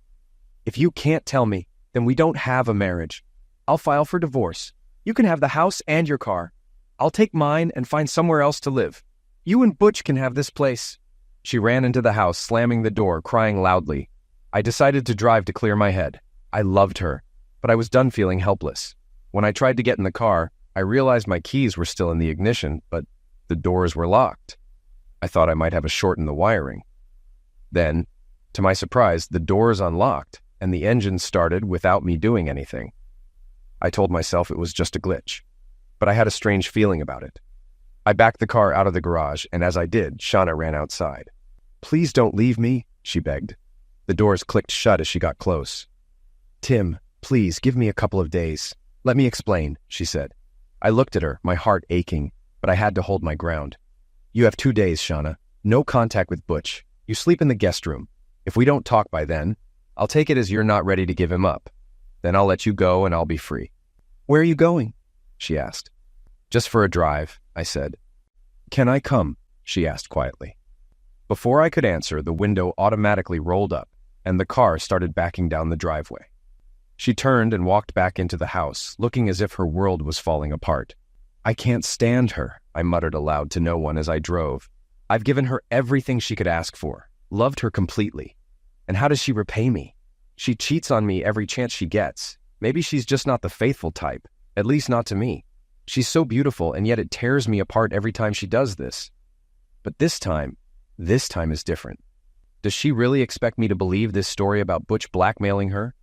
Speaker 1: If you can't tell me, then we don't have a marriage. I'll file for divorce. You can have the house and your car. I'll take mine and find somewhere else to live. You and Butch can have this place." She ran into the house, slamming the door, crying loudly. I decided to drive to clear my head. I loved her, but I was done feeling helpless. When I tried to get in the car, I realized my keys were still in the ignition, but the doors were locked. I thought I might have a short in the wiring. Then, to my surprise, the doors unlocked, and the engine started without me doing anything. I told myself it was just a glitch, but I had a strange feeling about it. I backed the car out of the garage, and as I did, Shanna ran outside. "Please don't leave me," she begged. The doors clicked shut as she got close. "Tim, please give me a couple of days. Let me explain," she said. I looked at her, my heart aching, but I had to hold my ground. "You have 2 days, Shanna. No contact with Butch. You sleep in the guest room. If we don't talk by then, I'll take it as you're not ready to give him up. Then I'll let you go and I'll be free." "Where are you going?" she asked. "Just for a drive," I said. "Can I come?" she asked quietly. Before I could answer, the window automatically rolled up, and the car started backing down the driveway. She turned and walked back into the house, looking as if her world was falling apart. "I can't stand her," I muttered aloud to no one as I drove. "I've given her everything she could ask for, loved her completely. And how does she repay me? She cheats on me every chance she gets. Maybe she's just not the faithful type, at least not to me. She's so beautiful, and yet it tears me apart every time she does this. But this time is different. Does she really expect me to believe this story about Butch blackmailing her?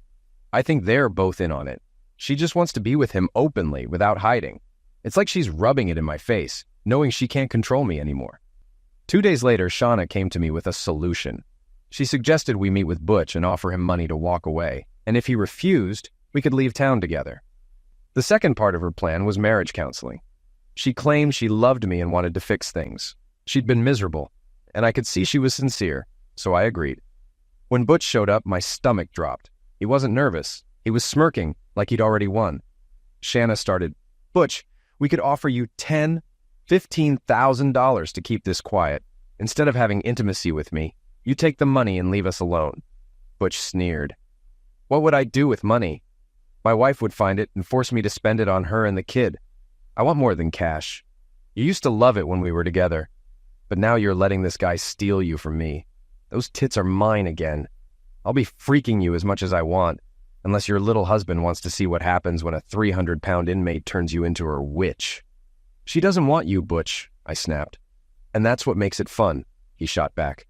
Speaker 1: I think they're both in on it. She just wants to be with him openly, without hiding. It's like she's rubbing it in my face, knowing she can't control me anymore. 2 days later, Shauna came to me with a solution. She suggested we meet with Butch and offer him money to walk away, and if he refused, we could leave town together. The second part of her plan was marriage counseling. She claimed she loved me and wanted to fix things. She'd been miserable, and I could see she was sincere, so I agreed. When Butch showed up, my stomach dropped. He wasn't nervous. He was smirking, like he'd already won. Shanna started, "Butch, we could offer you $10,000, $15,000 to keep this quiet. Instead of having intimacy with me, you take the money and leave us alone." Butch sneered. What would I do with money? My wife would find it and force me to spend it on her and the kid. I want more than cash. You used to love it when we were together, but now you're letting this guy steal you from me. Those tits are mine again. I'll be freaking you as much as I want, unless your little husband wants to see what happens when a 300-pound inmate turns you into her witch. She doesn't want you, Butch, I snapped. And that's what makes it fun, he shot back.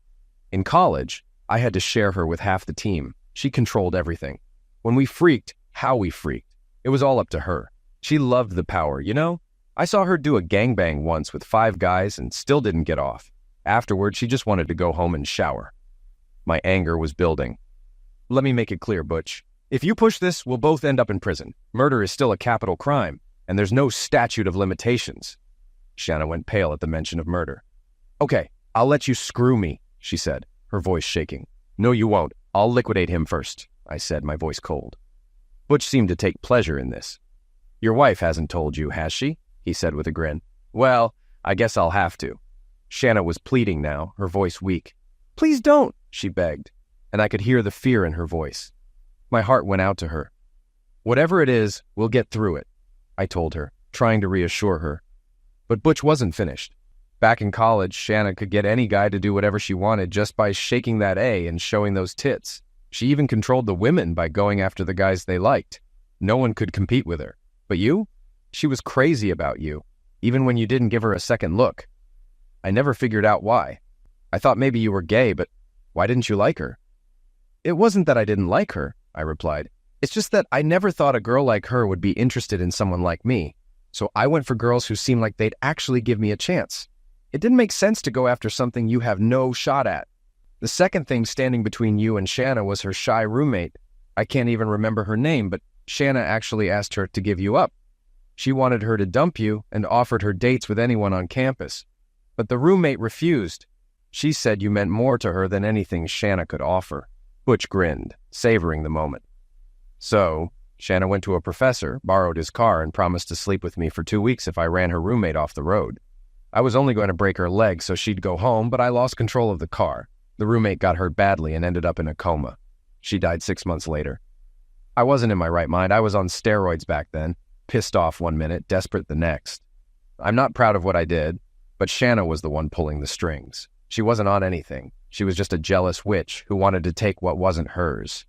Speaker 1: In college, I had to share her with half the team. She controlled everything. When we freaked, how we freaked, it was all up to her. She loved the power, you know? I saw her do a gangbang once with 5 guys and still didn't get off. Afterward, she just wanted to go home and shower. My anger was building. Let me make it clear, Butch. If you push this, we'll both end up in prison. Murder is still a capital crime, and there's no statute of limitations. Shanna went pale at the mention of murder. Okay, I'll let you screw me, she said, her voice shaking. No, you won't. I'll liquidate him first, I said, my voice cold. Butch seemed to take pleasure in this. Your wife hasn't told you, has she? He said with a grin. Well, I guess I'll have to. Shanna was pleading now, her voice weak. Please don't, she begged, and I could hear the fear in her voice. My heart went out to her. Whatever it is, we'll get through it, I told her, trying to reassure her. But Butch wasn't finished. Back in college, Shanna could get any guy to do whatever she wanted just by shaking that A and showing those tits. She even controlled the women by going after the guys they liked. No one could compete with her. But you? She was crazy about you, even when you didn't give her a second look. I never figured out why. I thought maybe you were gay, but why didn't you like her? It wasn't that I didn't like her, I replied. It's just that I never thought a girl like her would be interested in someone like me. So I went for girls who seemed like they'd actually give me a chance. It didn't make sense to go after something you have no shot at. The second thing standing between you and Shanna was her shy roommate. I can't even remember her name, but Shanna actually asked her to give you up. She wanted her to dump you and offered her dates with anyone on campus. But the roommate refused. She said you meant more to her than anything Shanna could offer. Butch grinned, savoring the moment. So, Shanna went to a professor, borrowed his car, and promised to sleep with me for 2 weeks if I ran her roommate off the road. I was only going to break her leg so she'd go home, but I lost control of the car. The roommate got hurt badly and ended up in a coma. She died 6 months later. I wasn't in my right mind. I was on steroids back then, pissed off one minute, desperate the next. I'm not proud of what I did, but Shanna was the one pulling the strings. She wasn't on anything. She was just a jealous witch who wanted to take what wasn't hers.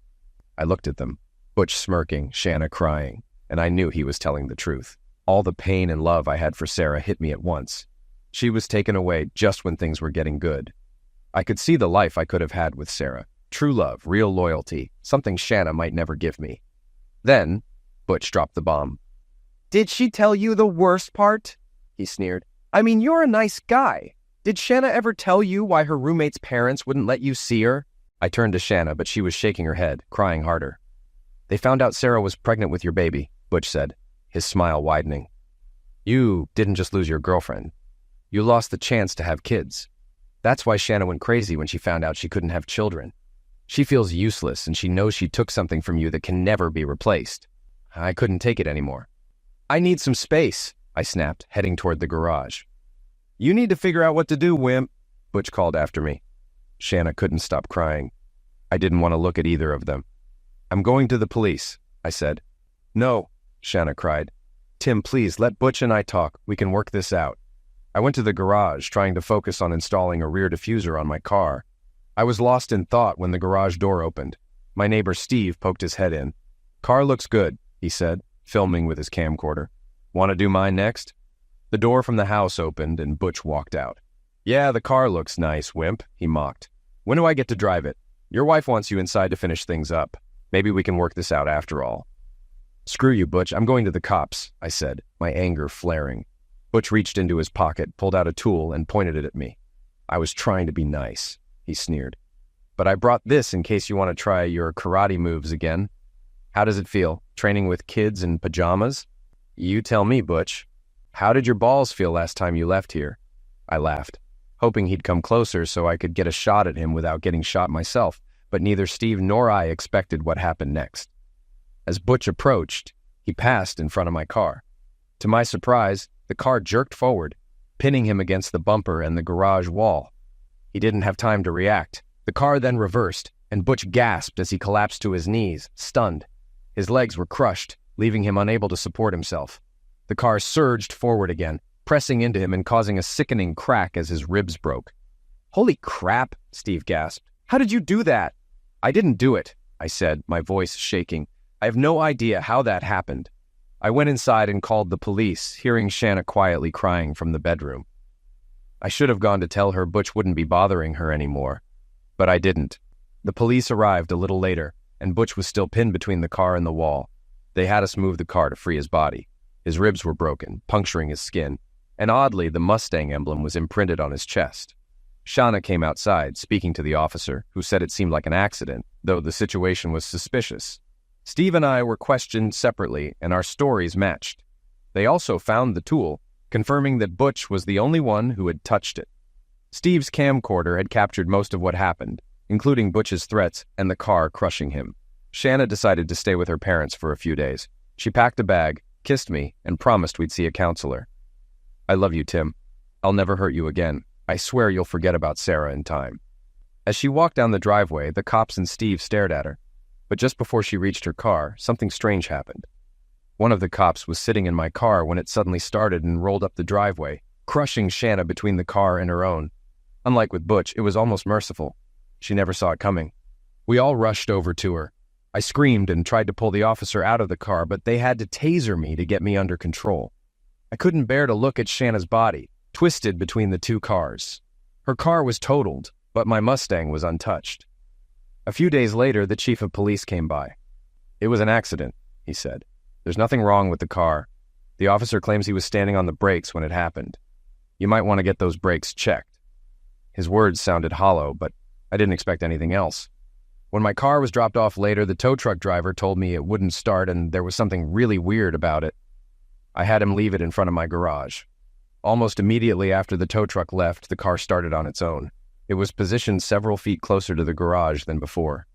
Speaker 1: I looked at them, Butch smirking, Shanna crying, and I knew he was telling the truth. All the pain and love I had for Sarah hit me at once. She was taken away just when things were getting good. I could see the life I could have had with Sarah. True love, real loyalty, something Shanna might never give me. Then, Butch dropped the bomb. Did she tell you the worst part? He sneered. I mean, you're a nice guy. Did Shanna ever tell you why her roommate's parents wouldn't let you see her? I turned to Shanna, but she was shaking her head, crying harder. They found out Sarah was pregnant with your baby, Butch said, his smile widening. You didn't just lose your girlfriend. You lost the chance to have kids. That's why Shanna went crazy when she found out she couldn't have children. She feels useless, and she knows she took something from you that can never be replaced. I couldn't take it anymore. I need some space, I snapped, heading toward the garage. You need to figure out what to do, wimp, Butch called after me. Shanna couldn't stop crying. I didn't want to look at either of them. I'm going to the police, I said. No, Shanna cried. Tim, please, let Butch and I talk. We can work this out. I went to the garage, trying to focus on installing a rear diffuser on my car. I was lost in thought when the garage door opened. My neighbor Steve poked his head in. Car looks good. he said, filming with his camcorder. Want to do mine next? The door from the house opened and Butch walked out. Yeah, the car looks nice, wimp, he mocked. When do I get to drive it? Your wife wants you inside to finish things up. Maybe we can work this out after all. Screw you, Butch. I'm going to the cops, I said, my anger flaring. Butch reached into his pocket, pulled out a tool, and pointed it at me. I was trying to be nice, he sneered. But I brought this in case you want to try your karate moves again. How does it feel, training with kids in pajamas? You tell me, Butch. How did your balls feel last time you left here? I laughed, hoping he'd come closer so I could get a shot at him without getting shot myself, but neither Steve nor I expected what happened next. As Butch approached, he passed in front of my car. To my surprise, the car jerked forward, pinning him against the bumper and the garage wall. He didn't have time to react. The car then reversed, and Butch gasped as he collapsed to his knees, stunned. His legs were crushed, leaving him unable to support himself. The car surged forward again, pressing into him and causing a sickening crack as his ribs broke. Holy crap, Steve gasped. How did you do that? I didn't do it, I said, my voice shaking. I have no idea how that happened. I went inside and called the police, hearing Shanna quietly crying from the bedroom. I should have gone to tell her Butch wouldn't be bothering her anymore, but I didn't. The police arrived a little later, and Butch was still pinned between the car and the wall. They had us move the car to free his body. His ribs were broken, puncturing his skin, and oddly, the Mustang emblem was imprinted on his chest. Shauna came outside, speaking to the officer, who said it seemed like an accident, though the situation was suspicious. Steve and I were questioned separately, and our stories matched. They also found the tool, confirming that Butch was the only one who had touched it. Steve's camcorder had captured most of what happened, including Butch's threats and the car crushing him. Shanna decided to stay with her parents for a few days. She packed a bag, kissed me, and promised we'd see a counselor. I love you, Tim. I'll never hurt you again. I swear you'll forget about Sarah in time. As she walked down the driveway, the cops and Steve stared at her. But just before she reached her car, something strange happened. One of the cops was sitting in my car when it suddenly started and rolled up the driveway, crushing Shanna between the car and her own. Unlike with Butch, it was almost merciful. She never saw it coming. We all rushed over to her. I screamed and tried to pull the officer out of the car, but they had to taser me to get me under control. I couldn't bear to look at Shanna's body, twisted between the two cars. Her car was totaled, but my Mustang was untouched. A few days later, the chief of police came by. It was an accident, he said. There's nothing wrong with the car. The officer claims he was standing on the brakes when it happened. You might want to get those brakes checked. His words sounded hollow, but I didn't expect anything else. When my car was dropped off later, the tow truck driver told me it wouldn't start and there was something really weird about it. I had him leave it in front of my garage. Almost immediately after the tow truck left, the car started on its own. It was positioned several feet closer to the garage than before.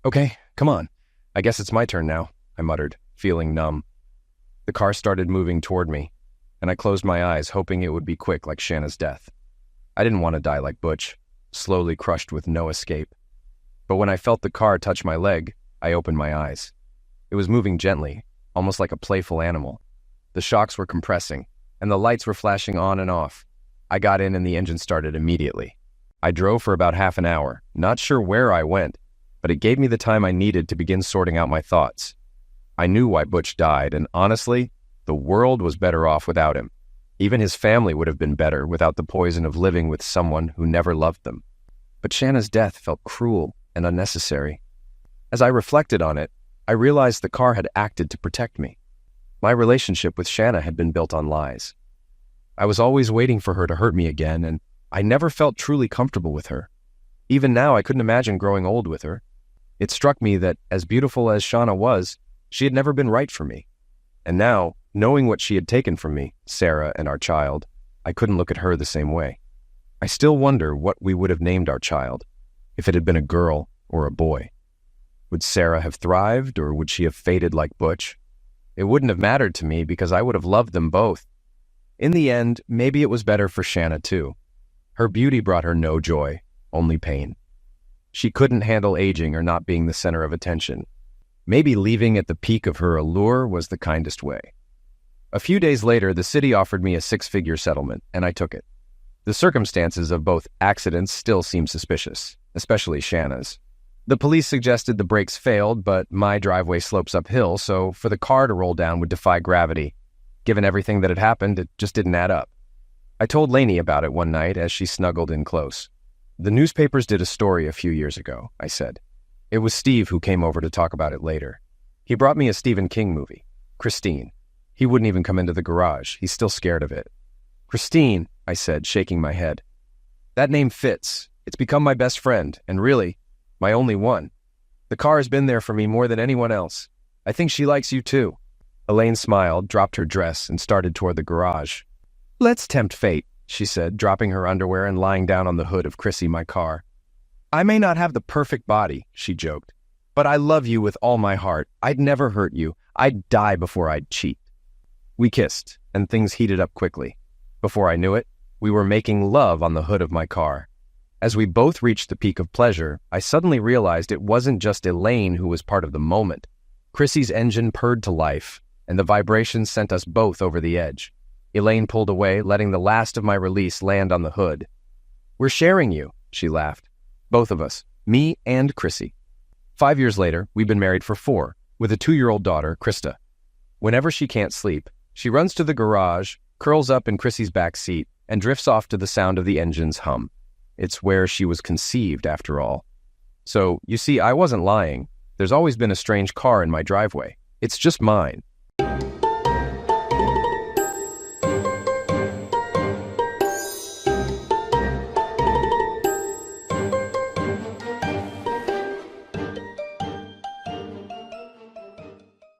Speaker 1: Okay, come on. I guess it's my turn now, I muttered, feeling numb. The car started moving toward me, and I closed my eyes, hoping it would be quick like Shanna's death. I didn't want to die like Butch, slowly crushed with no escape. But when I felt the car touch my leg, I opened my eyes. It was moving gently, almost like a playful animal. The shocks were compressing, and the lights were flashing on and off. I got in and the engine started immediately. I drove for about half an hour, not sure where I went, but it gave me the time I needed to begin sorting out my thoughts. I knew why Butch died, and honestly, the world was better off without him. Even his family would have been better without the poison of living with someone who never loved them. But Shanna's death felt cruel and unnecessary. As I reflected on it, I realized the car had acted to protect me. My relationship with Shanna had been built on lies. I was always waiting for her to hurt me again, and I never felt truly comfortable with her. Even now, I couldn't imagine growing old with her. It struck me that, as beautiful as Shauna was, she had never been right for me. And now, knowing what she had taken from me, Sarah and our child, I couldn't look at her the same way. I still wonder what we would have named our child, if it had been a girl or a boy. Would Sarah have thrived, or would she have faded like Butch? It wouldn't have mattered to me because I would have loved them both. In the end, maybe it was better for Shanna too. Her beauty brought her no joy, only pain. She couldn't handle aging or not being the center of attention. Maybe leaving at the peak of her allure was the kindest way. A few days later, the city offered me a 6-figure settlement, and I took it. The circumstances of both accidents still seemed suspicious, especially Shanna's. The police suggested the brakes failed, but my driveway slopes uphill, so for the car to roll down would defy gravity. Given everything that had happened, it just didn't add up. I told Lainey about it one night as she snuggled in close. The newspapers did a story a few years ago, I said. It was Steve who came over to talk about it later. He brought me a Stephen King movie, Christine. He wouldn't even come into the garage. He's still scared of it. Christine, I said, shaking my head. That name fits. It's become my best friend, and really, my only one. The car has been there for me more than anyone else. I think she likes you too. Elaine smiled, dropped her dress, and started toward the garage. Let's tempt fate, she said, dropping her underwear and lying down on the hood of Chrissy, my car. I may not have the perfect body, she joked, but I love you with all my heart. I'd never hurt you. I'd die before I'd cheat. We kissed, and things heated up quickly. Before I knew it, we were making love on the hood of my car. As we both reached the peak of pleasure, I suddenly realized it wasn't just Elaine who was part of the moment. Chrissy's engine purred to life, and the vibrations sent us both over the edge. Elaine pulled away, letting the last of my release land on the hood. We're sharing you, she laughed. Both of us, me and Chrissy. 5 years later, we've been married for 4, with a 2-year-old daughter, Krista. Whenever she can't sleep, she runs to the garage, curls up in Chrissy's back seat, and drifts off to the sound of the engine's hum. It's where she was conceived, after all. So, you see, I wasn't lying. There's always been a strange car in my driveway. It's just mine.